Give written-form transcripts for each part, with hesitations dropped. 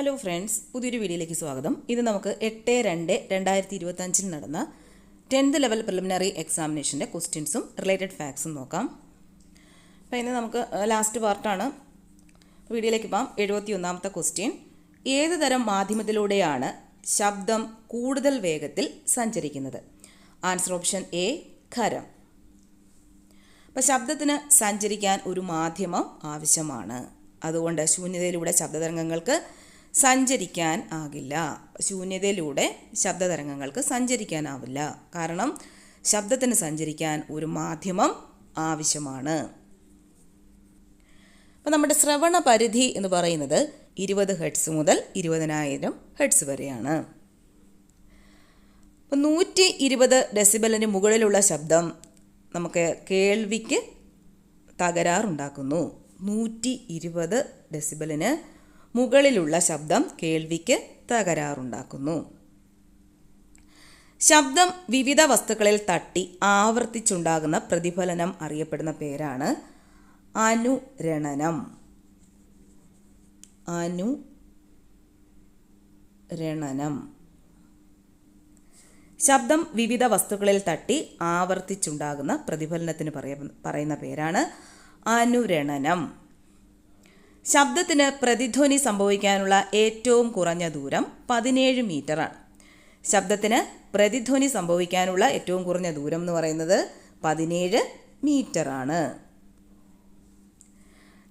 Hello friends, പുതിയൊരു വീഡിയോയിലേക്ക് സ്വാഗതം. ഇത് നമുക്ക് 8/2/2025 നടന്ന 10th ലെവൽ പ്രിലിമിനറി എക്സാമിനേഷൻ്റെ ക്വസ്റ്റ്യൻസും റിലേറ്റഡ് ഫാക്ട്സും നോക്കാം. അപ്പോൾ ഇന്ന് നമുക്ക് ലാസ്റ്റ് പാർട്ടാണ്. വീഡിയോയിലേക്ക് പോകാം. 71ാമത്തെ ക്വസ്റ്റ്യൻ: ഏത് തരം മാധ്യമത്തിലൂടെയാണ് ശബ്ദം കൂടുതൽ വേഗത്തിൽ സഞ്ചരിക്കുന്നത്? ആൻസർ ഓപ്ഷൻ എ, ഖരം. അപ്പോൾ ശബ്ദത്തിന് സഞ്ചരിക്കാൻ ഒരു മാധ്യമം ആവശ്യമാണ്. അതുകൊണ്ട് ശൂന്യതയിലൂടെ ശബ്ദതരംഗങ്ങൾക്ക് സഞ്ചരിക്കാൻ ആകില്ല. ശൂന്യതയിലൂടെ ശബ്ദതരംഗങ്ങൾക്ക് സഞ്ചരിക്കാനാവില്ല. കാരണം ശബ്ദത്തിന് സഞ്ചരിക്കാൻ ഒരു മാധ്യമം ആവശ്യമാണ്. അപ്പോൾ നമ്മുടെ ശ്രവണ പരിധി എന്ന് പറയുന്നത് 20 ഹെർട്സ് മുതൽ 20,000 ഹെർട്സ് വരെയാണ്. അപ്പോൾ 120 ഡെസിബലിന് മുകളിലുള്ള ശബ്ദം നമുക്ക് കേൾവിക്ക് തകരാറുണ്ടാക്കുന്നു. 120 ഡെസിബലിന് മുകളിലുള്ള ശബ്ദം കേൾവിക്ക് തകരാറുണ്ടാക്കുന്നു. ശബ്ദം വിവിധ വസ്തുക്കളിൽ തട്ടി ആവർത്തിച്ചുണ്ടാകുന്ന പ്രതിഫലനം അറിയപ്പെടുന്ന പേരാണ് അനുരണനം. അനുരണനം. ശബ്ദം വിവിധ വസ്തുക്കളിൽ തട്ടി ആവർത്തിച്ചുണ്ടാകുന്ന പ്രതിഫലനത്തിന് പറയുന്ന പേരാണ് അനുരണനം. ശബ്ദത്തിന് പ്രതിധ്വനി സംഭവിക്കാനുള്ള ഏറ്റവും കുറഞ്ഞ ദൂരം 17 മീറ്ററാണ്. ശബ്ദത്തിന് പ്രതിധ്വനി സംഭവിക്കാനുള്ള ഏറ്റവും കുറഞ്ഞ ദൂരം എന്ന് പറയുന്നത് 17 മീറ്ററാണ്.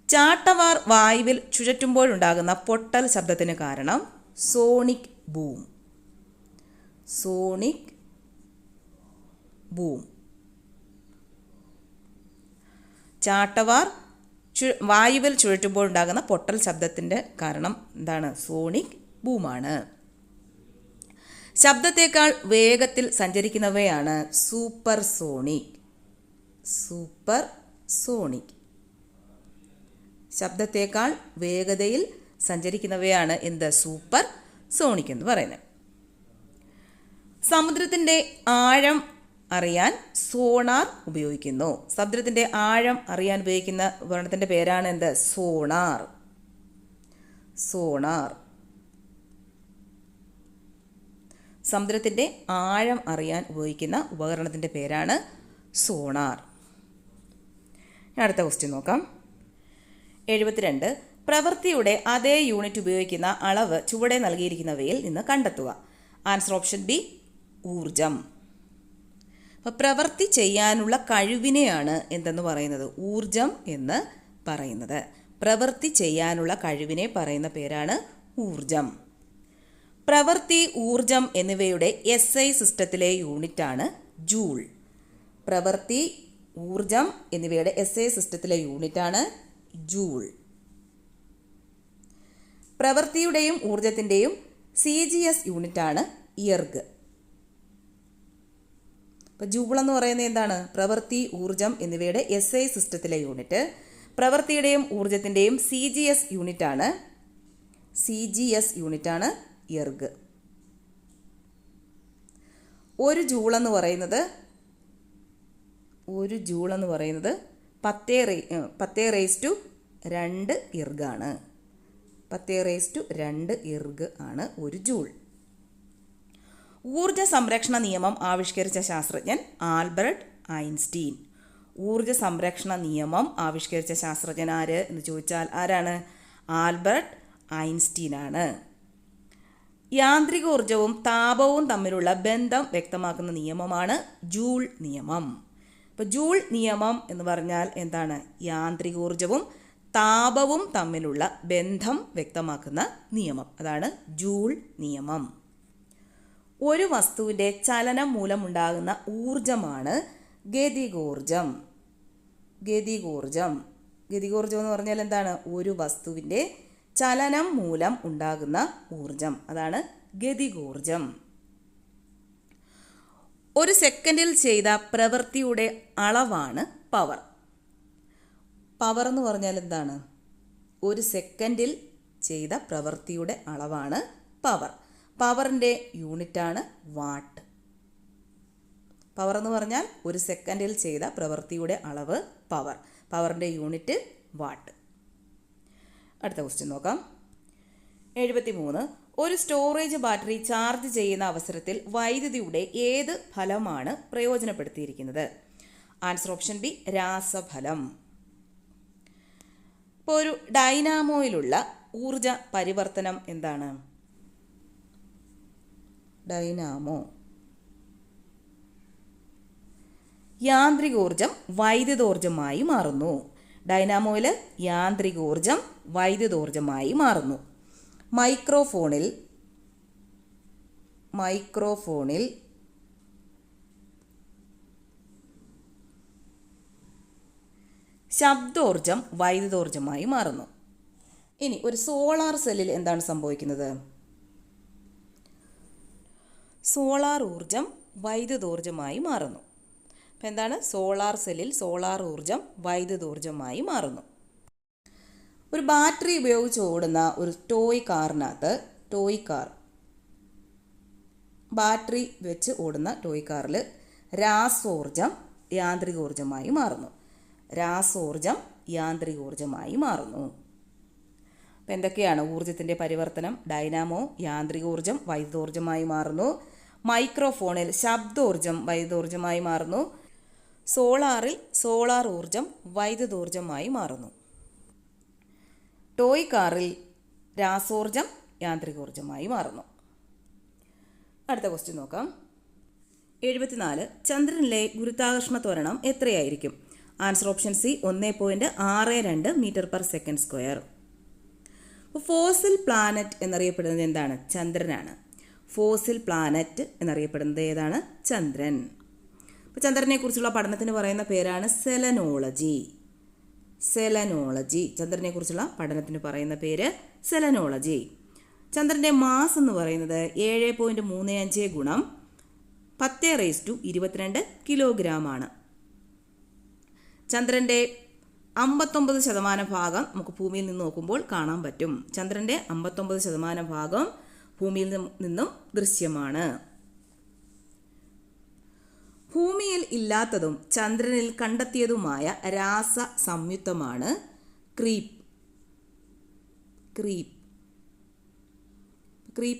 ചാട്ടവാർ വായുവിൽ ചുഴറ്റുമ്പോഴുണ്ടാകുന്ന പൊട്ടൽ ശബ്ദത്തിന് കാരണം സോണിക് ബൂം. Sonic boom. ചാട്ടവാർ വായുവിൽ ചുഴറ്റുമ്പോഴുണ്ടാകുന്ന പൊട്ടൽ ശബ്ദത്തിൻ്റെ കാരണം എന്താണ്? സോണിക് ബൂമാണ്. ശബ്ദത്തേക്കാൾ വേഗത്തിൽ സഞ്ചരിക്കുന്നവയാണ് സൂപ്പർ സോണിക്. Super sonic. ശബ്ദത്തേക്കാൾ വേഗതയിൽ സഞ്ചരിക്കുന്നവയാണ് എന്ത്? സൂപ്പർ സോണിക് എന്ന് പറയുന്നത്. സമുദ്രത്തിൻ്റെ ആഴം അറിയാൻ സോണാർ ഉപയോഗിക്കുന്നു. സമുദ്രത്തിൻ്റെ ആഴം അറിയാൻ ഉപയോഗിക്കുന്ന ഉപകരണത്തിൻ്റെ പേരാണ് എന്ത്? സോണാർ. സോണാർ. സമുദ്രത്തിൻ്റെ ആഴം അറിയാൻ ഉപയോഗിക്കുന്ന ഉപകരണത്തിൻ്റെ പേരാണ് സോണാർ. അടുത്ത ക്വസ്റ്റ്യൻ നോക്കാം. 72. പ്രവൃത്തിയുടെ അതേ യൂണിറ്റ് ഉപയോഗിക്കുന്ന അളവ് ചുവടെ നൽകിയിരിക്കുന്നവയിൽ നിന്ന് കണ്ടെത്തുക. ആൻസർ ഓപ്ഷൻ ബി, ഊർജം. അപ്പോൾ പ്രവൃത്തി ചെയ്യാനുള്ള കഴിവിനെയാണ് എന്തെന്ന് പറയുന്നത്? ഊർജം എന്ന് പറയുന്നത്. പ്രവൃത്തി ചെയ്യാനുള്ള കഴിവിനെ പറയുന്ന പേരാണ് ഊർജം. പ്രവൃത്തി, ഊർജം എന്നിവയുടെ SI സിസ്റ്റത്തിലെ യൂണിറ്റാണ് ജൂൾ. പ്രവൃത്തി, ഊർജം എന്നിവയുടെ SI സിസ്റ്റത്തിലെ യൂണിറ്റാണ് ജൂൾ. പ്രവൃത്തിയുടെയും ഊർജത്തിൻ്റെയും CGS യൂണിറ്റാണ് ഇയർഗ്. അപ്പോൾ ജൂൾ എന്ന് പറയുന്നത് എന്താണ്? പ്രവൃത്തി, ഊർജം എന്നിവയുടെ SI സിസ്റ്റത്തിലെ യൂണിറ്റ്. പ്രവൃത്തിയുടെയും ഊർജത്തിൻ്റെയും CGS യൂണിറ്റാണ് ഇയർഗ്. ഒരു ജൂൾ എന്ന് പറയുന്നത് 10⁻²2 ഇർഗാണ്. 10⁻2 ഇർഗ് ആണ് ഒരു ജൂൾ. ഊർജ സംരക്ഷണ നിയമം ആവിഷ്കരിച്ച ശാസ്ത്രജ്ഞൻ ആൽബർട്ട് ഐൻസ്റ്റീൻ. ഊർജ സംരക്ഷണ നിയമം ആവിഷ്കരിച്ച ശാസ്ത്രജ്ഞൻ ആര് എന്ന് ചോദിച്ചാൽ ആരാണ്? ആൽബർട്ട് ഐൻസ്റ്റീൻ ആണ്. യാന്ത്രികോർജവും താപവും തമ്മിലുള്ള ബന്ധം വ്യക്തമാക്കുന്ന നിയമമാണ് ജൂൾ നിയമം. അപ്പോൾ ജൂൾ നിയമം എന്ന് പറഞ്ഞാൽ എന്താണ്? യാന്ത്രികോർജവും താപവും തമ്മിലുള്ള ബന്ധം വ്യക്തമാക്കുന്ന നിയമം. അതാണ് ജൂൾ നിയമം. ഒരു വസ്തുവിൻ്റെ ചലനം മൂലമുണ്ടാകുന്ന ഊർജമാണ് ഗതികോർജം. ഗതികോർജം. ഗതികോർജം എന്ന് പറഞ്ഞാൽ എന്താണ്? ഒരു വസ്തുവിൻ്റെ ചലനം മൂലം ഉണ്ടാകുന്ന ഊർജം. അതാണ് ഗതികോർജം. ഒരു സെക്കൻഡിൽ ചെയ്ത പ്രവൃത്തിയുടെ അളവാണ് പവർ. പവർ എന്ന് പറഞ്ഞാൽ എന്താണ്? ഒരു സെക്കൻഡിൽ ചെയ്ത പ്രവൃത്തിയുടെ അളവാണ് പവർ. പവറിൻ്റെ യൂണിറ്റാണ് വാട്ട്. പവർ എന്ന് പറഞ്ഞാൽ ഒരു സെക്കൻഡിൽ ചെയ്ത പ്രവൃത്തിയുടെ അളവ് പവർ. പവറിൻ്റെ യൂണിറ്റ് വാട്ട്. അടുത്ത ക്വസ്റ്റ്യൻ നോക്കാം. 73. ഒരു സ്റ്റോറേജ് ബാറ്ററി ചാർജ് ചെയ്യുന്ന അവസരത്തിൽ വൈദ്യുതിയുടെ ഏത് ഫലമാണ് പ്രയോജനപ്പെടുത്തിയിരിക്കുന്നത്? ആൻസർ ഓപ്ഷൻ ബി, രാസഫലം. ഇപ്പോൾ ഒരു ഡൈനാമോയിലുള്ള ഊർജ പരിവർത്തനം എന്താണ്? ഡൈനാമോ യാന്ത്രികോർജം വൈദ്യുതോർജമായി മാറുന്നു. ഡൈനാമോയിൽ യാന്ത്രികോർജം വൈദ്യുതോർജമായി മാറുന്നു. മൈക്രോഫോണിൽ ശബ്ദോർജം വൈദ്യുതോർജമായി മാറുന്നു. ഇനി ഒരു സോളാർ സെല്ലിൽ എന്താണ് സംഭവിക്കുന്നത്? സോളാർ ഊർജം വൈദ്യുതോർജമായി മാറുന്നു. അപ്പം എന്താണ്? സോളാർ സെല്ലിൽ സോളാർ ഊർജം വൈദ്യുതോർജമായി മാറുന്നു. ഒരു ബാറ്ററി ഉപയോഗിച്ച് ഓടുന്ന ഒരു ടോയ് കാർ ബാറ്ററി വെച്ച് ഓടുന്ന ടോയ് കാറിൽ രാസോർജം യാന്ത്രികോർജമായി മാറുന്നു. അപ്പം എന്തൊക്കെയാണ് ഊർജത്തിൻ്റെ പരിവർത്തനം? ഡൈനാമോ യാന്ത്രികോർജം വൈദ്യുതോർജമായി മാറുന്നു. മൈക്രോഫോണിൽ ശബ്ദോർജം വൈദ്യുതോർജമായി മാറുന്നു. സോളാറിൽ സോളാർ ഊർജം വൈദ്യുതോർജമായി മാറുന്നു. ടോയ് കാറിൽ രാസോർജം യാന്ത്രികോർജമായി മാറുന്നു. അടുത്ത ക്വസ്റ്റ്യൻ നോക്കാം. 74. ചന്ദ്രനിലെ ഗുരുത്വാകർഷണ ത്വരണം എത്രയായിരിക്കും? Answer option C, 1.62 m/s². Fossil planet എന്നറിയപ്പെടുന്നത് എന്താണ്? ചന്ദ്രനാണ്. ഫോസിൽ പ്ലാനറ്റ് എന്നറിയപ്പെടുന്നത് ഏതാണ്? ചന്ദ്രൻ. അപ്പോൾ ചന്ദ്രനെ കുറിച്ചുള്ള പഠനത്തിന് പറയുന്ന പേരാണ് സെലനോളജി. ചന്ദ്രനെ കുറിച്ചുള്ള പഠനത്തിന് പറയുന്ന പേര് സെലനോളജി. ചന്ദ്രൻ്റെ മാസ് എന്ന് പറയുന്നത് 7.35 × 10⁻22 കിലോഗ്രാമാണ്. ചന്ദ്രൻ്റെ 59% ഭാഗം നമുക്ക് ഭൂമിയിൽ നിന്ന് നോക്കുമ്പോൾ കാണാൻ പറ്റും. ചന്ദ്രൻ്റെ 59% ഭാഗം ഭൂമിയിൽ നിന്നും ദൃശ്യമാണ്. ഭൂമിയിൽ ഇല്ലാത്തതും ചന്ദ്രനിൽ കണ്ടെത്തിയതുമായ രാസ സംയുക്തമാണ് ക്രീപ്പ്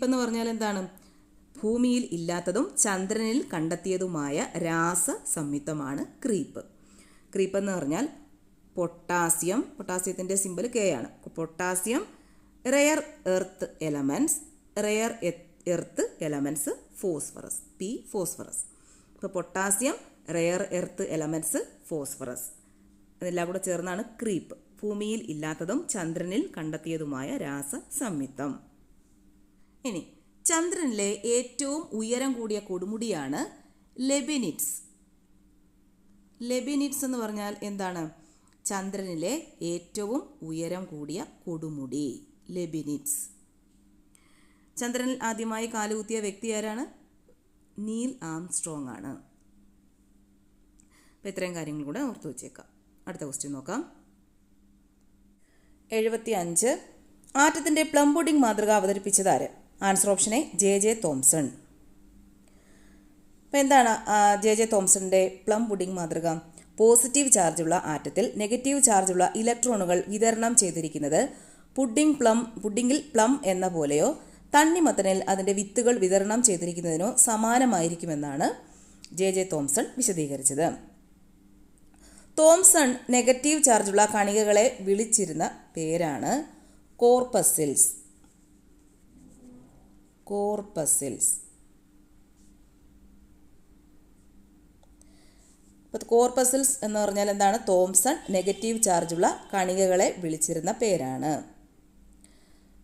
എന്ന് പറഞ്ഞാൽ എന്താണ്? ഭൂമിയിൽ ഇല്ലാത്തതും ചന്ദ്രനിൽ കണ്ടെത്തിയതുമായ രാസ സംയുക്തമാണ് ക്രീപ്പ് എന്ന് പറഞ്ഞാൽ പൊട്ടാസ്യത്തിൻ്റെ സിമ്പൽ K ആണ്. Potassium, rare earth elements phosphorus, phosphorus. ഇപ്പോൾ potassium, rare earth elements, phosphorus ഇതെല്ലാം കൂടെ ചേർന്നാണ് ക്രീപ്പ്. ഭൂമിയിൽ ഇല്ലാത്തതും ചന്ദ്രനിൽ കണ്ടെത്തിയതുമായ രാസ സംയുക്തം. ഇനി ചന്ദ്രനിലെ ഏറ്റവും ഉയരം കൂടിയ കൊടുമുടിയാണ് ലെബനിഡ്സ് എന്ന് പറഞ്ഞാൽ എന്താണ്? ചന്ദ്രനിലെ ഏറ്റവും ഉയരം കൂടിയ കൊടുമുടി ലെബനിഡ്സ്. ചന്ദ്രനിൽ ആദ്യമായി കാലുകുത്തിയ വ്യക്തി ആരാണ്? നീൽ ആംസ്ട്രോങ് ആണ്. അപ്പോൾ ഇത്രയും കാര്യങ്ങൾ കൂടെ ഓർത്തു വെച്ചേക്കാം. അടുത്ത ക്വസ്റ്റ്യൻ നോക്കാം. 75. ആറ്റത്തിൻ്റെ പ്ലം പുഡിംഗ് മാതൃക അവതരിപ്പിച്ചത് ആര്? Answer option A, J.J. Thomson. അപ്പോൾ എന്താണ് J.J. തോംസണിൻ്റെ പ്ലം പുഡിംഗ് മാതൃക? പോസിറ്റീവ് ചാർജുള്ള ആറ്റത്തിൽ നെഗറ്റീവ് ചാർജുള്ള ഇലക്ട്രോണുകൾ വിതരണം ചെയ്തിരിക്കുന്നത് പുഡിങ്ങിൽ പ്ലം എന്ന പോലെയോ തണ്ണിമത്തനിൽ അതിൻ്റെ വിത്തുകൾ വിതരണം ചെയ്തിരിക്കുന്നതിനോ സമാനമായിരിക്കുമെന്നാണ് J.J. തോംസൺ വിശദീകരിച്ചത്. തോംസൺ നെഗറ്റീവ് ചാർജുള്ള കണികകളെ വിളിച്ചിരുന്ന പേരാണ് കോർപ്പസിൽസ്. അപ്പോൾ കോർപ്പസിൽസ് എന്ന് പറഞ്ഞാൽ എന്താണ്? തോംസൺ നെഗറ്റീവ് ചാർജുള്ള കണികകളെ വിളിച്ചിരുന്ന പേരാണ്.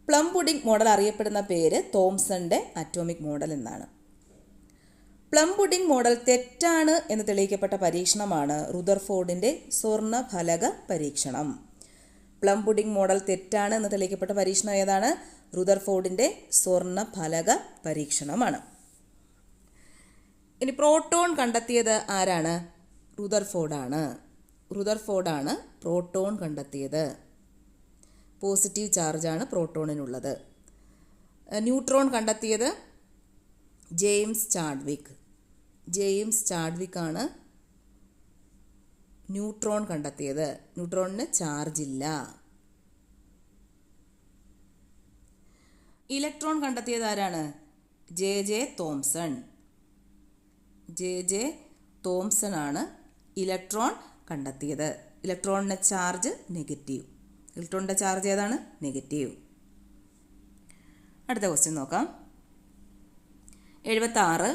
പ്ലം പുഡിംഗ് മോഡൽ അറിയപ്പെടുന്ന പേര് തോംസന്റെ അറ്റോമിക് മോഡൽ എന്നാണ്. പ്ലം പുഡിംഗ് മോഡൽ തെറ്റാണ് എന്ന് തെളിയിക്കപ്പെട്ട പരീക്ഷണമാണ് റുദർഫോർഡിൻ്റെ സ്വർണ്ണഫലക പരീക്ഷണം. പ്ലം പുഡിംഗ് മോഡൽ തെറ്റാണ് എന്ന് തെളിയിക്കപ്പെട്ട പരീക്ഷണം ഏതാണ്? റുദർഫോർഡിൻ്റെ സ്വർണ്ണഫലക പരീക്ഷണമാണ്. ഇനി പ്രോട്ടോൺ കണ്ടെത്തിയത് ആരാണ്? റുദർഫോർഡാണ് പ്രോട്ടോൺ കണ്ടെത്തിയത്. പോസിറ്റീവ് ചാർജാണ് പ്രോട്ടോണിനുള്ളത്. ന്യൂട്രോൺ കണ്ടെത്തിയത് ജെയിംസ് ചാഡ്വിക് ആണ് ന്യൂട്രോൺ കണ്ടെത്തിയത്. ന്യൂട്രോണിന് ചാർജ് ഇല്ല. ഇലക്ട്രോൺ കണ്ടെത്തിയത് ആരാണ്? J Thomson. ജെ തോംസൺ ആണ് ഇലക്ട്രോൺ കണ്ടെത്തിയത്. ഇലക്ട്രോണിൻ്റെ ചാർജ് നെഗറ്റീവ്. ഇലക്ട്രോണിൻ്റെ ചാർജ് ഏതാണ്? നെഗറ്റീവ്. അടുത്ത ക്വസ്റ്റ്യൻ നോക്കാം. 76.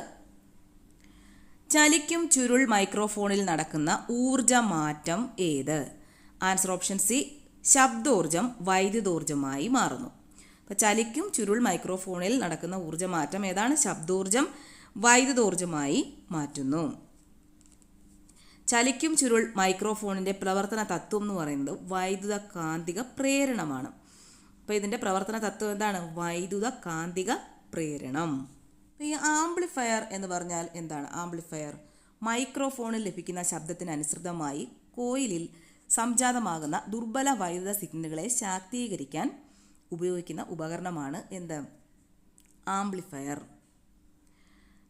ചലിക്കും ചുരുൾ മൈക്രോഫോണിൽ നടക്കുന്ന ഊർജ മാറ്റം ഏത്? ആൻസർ ഓപ്ഷൻ സി, ശബ്ദോർജം വൈദ്യുതോർജമായി മാറുന്നു. അപ്പോൾ ചലിക്കും ചുരുൾ മൈക്രോഫോണിൽ നടക്കുന്ന ഊർജ്ജമാറ്റം ഏതാണ്? ശബ്ദോർജം വൈദ്യുതോർജമായി മാറ്റുന്നു. ചലിക്കും ചുരുൾ മൈക്രോഫോണിൻ്റെ പ്രവർത്തന തത്വം എന്ന് പറയുന്നത് വൈദ്യുത കാന്തിക പ്രേരണമാണ്. അപ്പോൾ ഇതിൻ്റെ പ്രവർത്തന തത്വം എന്താണ്? വൈദ്യുത കാന്തിക പ്രേരണം. അപ്പോൾ ഈ ആംപ്ലിഫയർ എന്ന് പറഞ്ഞാൽ എന്താണ്? ആംപ്ലിഫയർ മൈക്രോഫോണിൽ ലഭിക്കുന്ന ശബ്ദത്തിനനുസൃതമായി കോയിലിൽ സംജാതമാകുന്ന ദുർബല വൈദ്യുത സിഗ്നലുകളെ ശാക്തീകരിക്കാൻ ഉപയോഗിക്കുന്ന ഉപകരണമാണ് എന്ത്? ആംപ്ലിഫയർ.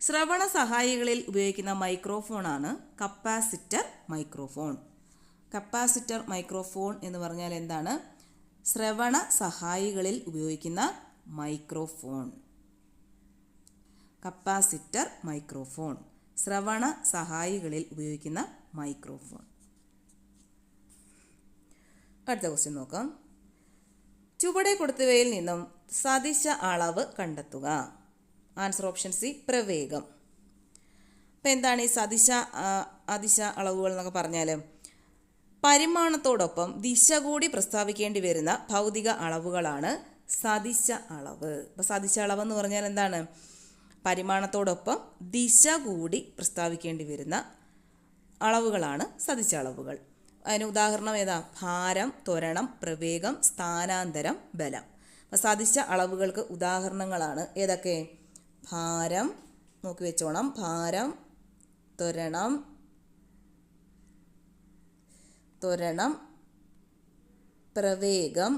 ശ്രവണ സഹായികളിൽ ഉപയോഗിക്കുന്ന മൈക്രോഫോണാണ് കപ്പാസിറ്റർ മൈക്രോഫോൺ. കപ്പാസിറ്റർ മൈക്രോഫോൺ എന്ന് പറഞ്ഞാൽ എന്താണ്? ശ്രവണ സഹായികളിൽ ഉപയോഗിക്കുന്ന മൈക്രോഫോൺ. കപ്പാസിറ്റർ മൈക്രോഫോൺ ശ്രവണ സഹായികളിൽ ഉപയോഗിക്കുന്ന മൈക്രോഫോൺ. അടുത്ത ക്വസ്റ്റ്യൻ നോക്കാം. ചുവടെ കൊടുത്തവയിൽ നിന്നും സദിശ അളവ് കണ്ടെത്തുക. ആൻസർ ഓപ്ഷൻ സി, പ്രവേഗം. അപ്പം എന്താണ് ഈ അദിശ അളവുകൾ എന്നൊക്കെ പറഞ്ഞാൽ പരിമാണത്തോടൊപ്പം ദിശ കൂടി പ്രസ്താവിക്കേണ്ടി വരുന്ന ഭൗതിക അളവുകളാണ് സദിശ അളവ്. അപ്പോൾ സദിശ അളവ് എന്ന് പറഞ്ഞാൽ എന്താണ്? പരിമാണത്തോടൊപ്പം ദിശ കൂടി പ്രസ്താവിക്കേണ്ടി വരുന്ന അളവുകളാണ് സദിശ അളവുകൾ. അതിന് ഉദാഹരണം ഏതാ? ഭാരം, ത്വരണം, പ്രവേഗം, സ്ഥാനാന്തരം, ബലം. അപ്പോൾ സദിശ അളവുകൾക്ക് ഉദാഹരണങ്ങളാണ് ഏതൊക്കെ? ഭാരം, നോക്കി വെച്ചോണം, ഭാരം, ത്വരണം, പ്രവേഗം,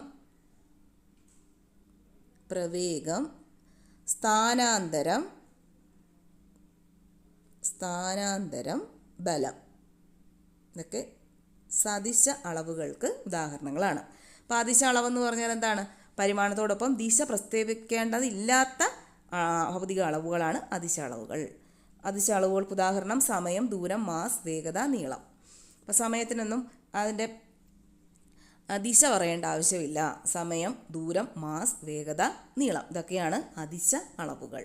സ്ഥാനാന്തരം, ബലം. ഇതൊക്കെ സദിശ അളവുകൾക്ക് ഉദാഹരണങ്ങളാണ്. അപ്പോൾ അദിശ അളവെന്ന് പറഞ്ഞാൽ എന്താണ്? പരിമാണത്തോടൊപ്പം ദിശ പ്രസ്താവിക്കേണ്ടതില്ലാത്ത ഭൗതിക അളവുകളാണ് അദിശ അളവുകൾ. അദിശ അളവുകൾക്ക് ഉദാഹരണം സമയം, ദൂരം, മാസ്, വേഗത, നീളം. അപ്പോൾ സമയത്തിനൊന്നും അതിൻ്റെ ദിശ പറയേണ്ട ആവശ്യമില്ല. സമയം, ദൂരം, മാസ്, വേഗത, നീളം ഇതൊക്കെയാണ് അദിശ അളവുകൾ.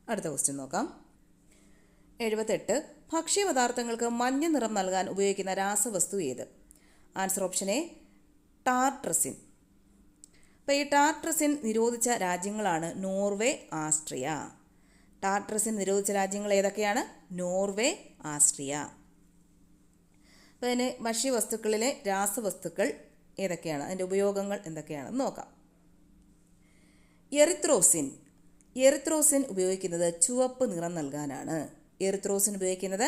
അടുത്ത ക്വസ്റ്റ്യൻ നോക്കാം. 78. ഭക്ഷ്യപദാർത്ഥങ്ങൾക്ക് മഞ്ഞ നിറം നൽകാൻ ഉപയോഗിക്കുന്ന രാസവസ്തു ഏത്? Answer option A, tartrazine. അപ്പോൾ ഈ ടാർട്രസിൻ നിരോധിച്ച രാജ്യങ്ങളാണ് നോർവേ, ആസ്ട്രിയ. ടാർട്രസിൻ നിരോധിച്ച രാജ്യങ്ങൾ ഏതൊക്കെയാണ്? നോർവേ, ആസ്ട്രിയ. അപ്പോൾ അതിന് ഭക്ഷ്യവസ്തുക്കളിലെ രാസവസ്തുക്കൾ ഏതൊക്കെയാണ്? അതിൻ്റെ ഉപയോഗങ്ങൾ എന്തൊക്കെയാണെന്ന് നോക്കാം. എറിത്രോസിൻ ഉപയോഗിക്കുന്നത് ചുവപ്പ് നിറം നൽകാനാണ്. എറിത്രോസിൻ ഉപയോഗിക്കുന്നത്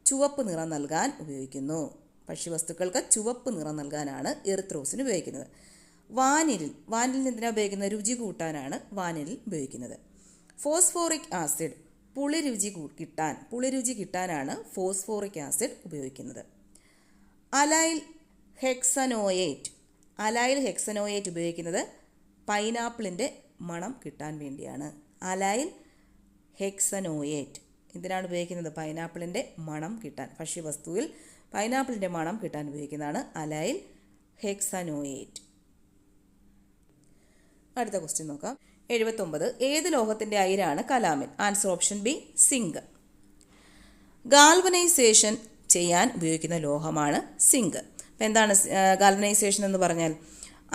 ചുവപ്പ് നിറം നൽകാൻ ഉപയോഗിക്കുന്നു. ഭക്ഷ്യവസ്തുക്കൾക്ക് ചുവപ്പ് നിറം നൽകാനാണ് എറിത്രോസിൻ ഉപയോഗിക്കുന്നത്. വാനിലിൻ എന്തിനാണ് ഉപയോഗിക്കുന്നത്? രുചി കൂട്ടാനാണ് വാനിലിൻ ഉപയോഗിക്കുന്നത്. ഫോസ്ഫോറിക് ആസിഡ് പുളിരുചി കിട്ടാനാണ് ഫോസ്ഫോറിക് ആസിഡ് ഉപയോഗിക്കുന്നത്. അലൈൽ ഹെക്സനോയേറ്റ് ഉപയോഗിക്കുന്നത് പൈനാപ്പിളിൻ്റെ മണം കിട്ടാൻ വേണ്ടിയാണ്. അലൈൽ ഹെക്സനോയേറ്റ് എന്തിനാണ് ഉപയോഗിക്കുന്നത്? പൈനാപ്പിളിൻ്റെ മണം കിട്ടാൻ. ഭക്ഷ്യവസ്തുവിൽ പൈനാപ്പിളിൻ്റെ മണം കിട്ടാൻ ഉപയോഗിക്കുന്നതാണ് അലൈൽ ഹെക്സനോയേറ്റ്. അടുത്ത ക്വസ്റ്റ്യൻ നോക്കാം. 79. ഏത് ലോഹത്തിൻ്റെ അയിരാണ് calamine? Answer option B, zinc. Galvanization ചെയ്യാൻ ഉപയോഗിക്കുന്ന ലോഹമാണ് സിങ്ക്. അപ്പോൾ എന്താണ് ഗാൽവനൈസേഷൻ എന്ന് പറഞ്ഞാൽ?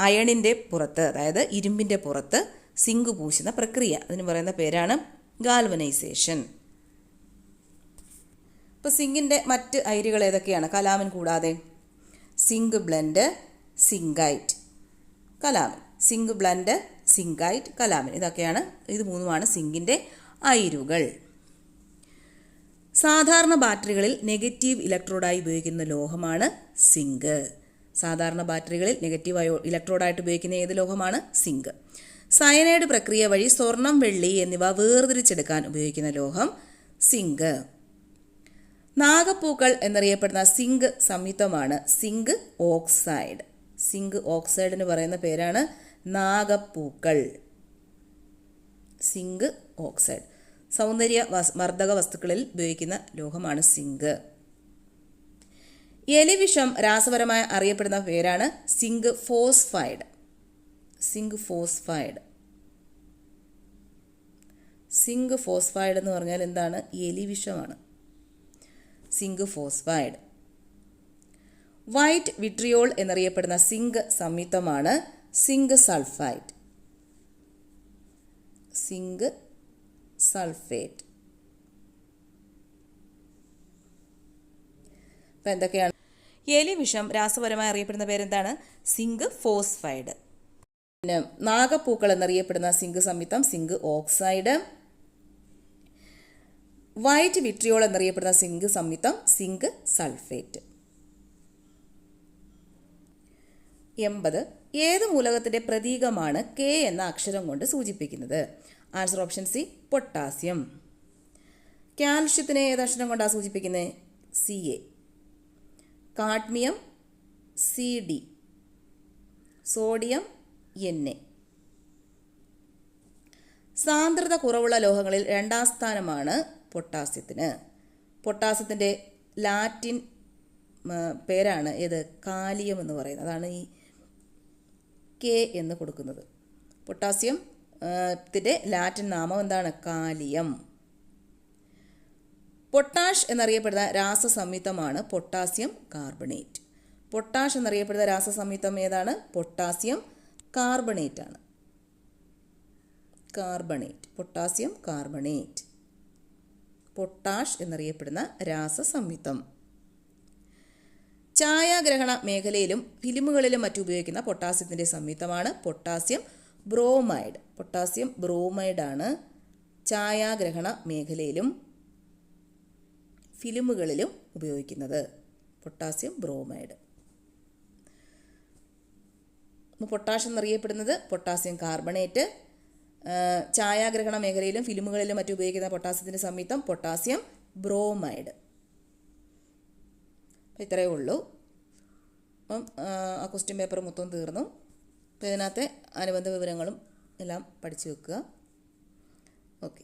അയണിൻ്റെ പുറത്ത്, അതായത് ഇരുമ്പിൻ്റെ പുറത്ത് സിങ്ക് പൂശുന്ന പ്രക്രിയ. അതിന് പറയുന്ന പേരാണ് ഗാൽവനൈസേഷൻ. ഇപ്പോൾ സിങ്കിൻ്റെ മറ്റ് അയിരുകൾ ഏതൊക്കെയാണ് കലാമിൻ കൂടാതെ? Zinc blende, zincite, calamine. Zinc blende, zincite, calamine ഇത് മൂന്നുമാണ് സിങ്കിൻ്റെ അയിരുകൾ. സാധാരണ ബാറ്ററികളിൽ നെഗറ്റീവ് ഇലക്ട്രോഡായി ഉപയോഗിക്കുന്ന ലോഹമാണ് സിങ്ക്. സാധാരണ ബാറ്ററികളിൽ നെഗറ്റീവ് ഇലക്ട്രോഡായിട്ട് ഉപയോഗിക്കുന്ന ഏത് ലോഹമാണ്? സിങ്ക്. സയനൈഡ് പ്രക്രിയ വഴി സ്വർണം, വെള്ളി എന്നിവ വേർതിരിച്ചെടുക്കാൻ ഉപയോഗിക്കുന്ന ലോഹം സിങ്ക്. നാഗപ്പൂക്കൾ എന്നറിയപ്പെടുന്ന സിങ്ക് സംയുക്തമാണ് സിങ്ക് ഓക്സൈഡ്. സിങ്ക് ഓക്സൈഡിന് പറയുന്ന പേരാണ് നാഗപ്പൂക്കൾ. Zinc oxide. സൗന്ദര്യ വർദ്ധക വസ്തുക്കളിൽ ഉപയോഗിക്കുന്ന ലോഹമാണ് സിങ്ക്. എലിവിഷം രാസപരമായി അറിയപ്പെടുന്ന പേരാണ് zinc phosphide. Zinc phosphide. Zinc phosphide എന്ന് പറഞ്ഞാൽ എന്താണ്? എലിവിഷമാണ്. Zinc phosphide. വൈറ്റ് വിട്രിയോൾ എന്നറിയപ്പെടുന്ന സിങ്ക് സംയുക്തമാണ് സിങ്ക് സൾഫൈഡ്. Zinc sulphate. അപ്പം എന്തൊക്കെയാണ്? എലിവിഷം രാസപരമായി അറിയപ്പെടുന്ന പേരെന്താണ്? Zinc phosphide. പിന്നെ നാഗപ്പൂക്കൾ എന്നറിയപ്പെടുന്ന സിങ്ക് സംയുക്തം സിങ്ക് ഓക്സൈഡ്. വൈറ്റ് വിട്രിയോൾ എന്നറിയപ്പെടുന്ന സിങ്ക് സംയുക്തം സിങ്ക് സൾഫേറ്റ്. 80. ഏത് മൂലകത്തിൻ്റെ പ്രതീകമാണ് K എന്ന അക്ഷരം കൊണ്ട് സൂചിപ്പിക്കുന്നത്? Answer option C, potassium. കാൽഷ്യത്തിനെ ഏതക്ഷരം കൊണ്ടാണ് സൂചിപ്പിക്കുന്നത്? Ca. Cadmium Cd. Sodium Na. സാന്ദ്രത കുറവുള്ള ലോഹങ്ങളിൽ രണ്ടാം സ്ഥാനമാണ് പൊട്ടാസ്യത്തിന്. പൊട്ടാസ്യത്തിൻ്റെ ലാറ്റിൻ പേരാണ് ഏത്? കാലിയം എന്ന് പറയുന്നത്. അതാണ് ഈ K എന്ന് കൊടുക്കുന്നത്. പൊട്ടാസ്യം ത്തിൻ്റെ ലാറ്റിൻ നാമം എന്താണ്? കാലിയം. പൊട്ടാഷ് എന്നറിയപ്പെടുന്ന രാസസംയുക്തമാണ് പൊട്ടാസ്യം കാർബണേറ്റ്. പൊട്ടാഷ് എന്നറിയപ്പെടുന്ന രാസസംയുക്തം ഏതാണ്? പൊട്ടാസ്യം കാർബണേറ്റ് ആണ്. കാർബണേറ്റ്. Potassium carbonate. പൊട്ടാഷ് എന്നറിയപ്പെടുന്ന രാസസംയുക്തം. ഛായാഗ്രഹണ മേഖലയിലും ഫിലിമുകളിലും മറ്റും ഉപയോഗിക്കുന്ന പൊട്ടാസ്യത്തിൻ്റെ സംയുക്തമാണ് പൊട്ടാസ്യം ബ്രോമൈഡ്. പൊട്ടാസ്യം ബ്രോമൈഡ് ആണ് ഛായാഗ്രഹണ മേഖലയിലും ഫിലിമുകളിലും ഉപയോഗിക്കുന്നത്. Potassium bromide. പൊട്ടാഷ് എന്നറിയപ്പെടുന്നത് പൊട്ടാസ്യം കാർബണേറ്റ്. ഛായാഗ്രഹണ മേഖലയിലും ഫിലിമുകളിലും മറ്റും ഉപയോഗിക്കുന്ന പൊട്ടാസ്യത്തിൻ്റെ സംയുക്തം പൊട്ടാസ്യം ബ്രോമൈഡ്. അപ്പോൾ ഇത്രയേ ഉള്ളൂ. അപ്പം ആ ക്വസ്റ്റ്യൻ പേപ്പർ മൊത്തം തീർന്നു. അപ്പോൾ ഇതിനകത്തെ അനുബന്ധ വിവരങ്ങളും എല്ലാം പഠിച്ചു വെക്കുക. ഓക്കെ.